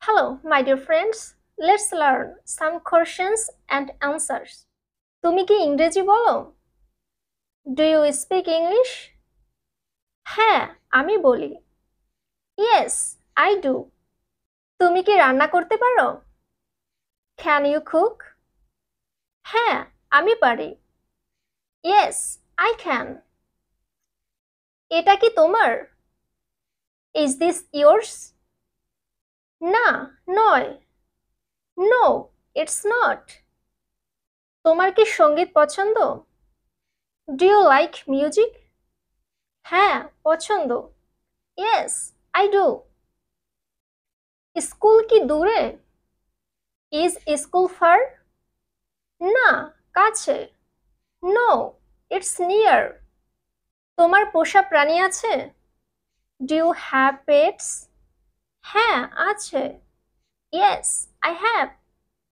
Hello, my dear friends. Let's learn some questions and answers. তুমি কি ইংরেজি বলো? Do you speak English? হ্যাঁ, আমি বলি। Yes, I do. তুমি কি রান্না করতে পারো? Can you cook? হ্যাঁ, আমি পারি। Yes, I can. এটা কি তোমার? Is this yours? না, নয়। No, it's not. তোমার কি সঙ্গীত পছন্দ? Do you like music? হ্যাঁ, পছন্দ। Yes, I do. স্কুল কি দূরে? Is school far? না, কাছে। No, it's near. তোমার পোষা প্রাণী আছে? Do you have pets? হ্যাঁ, আছে। Yes, I have.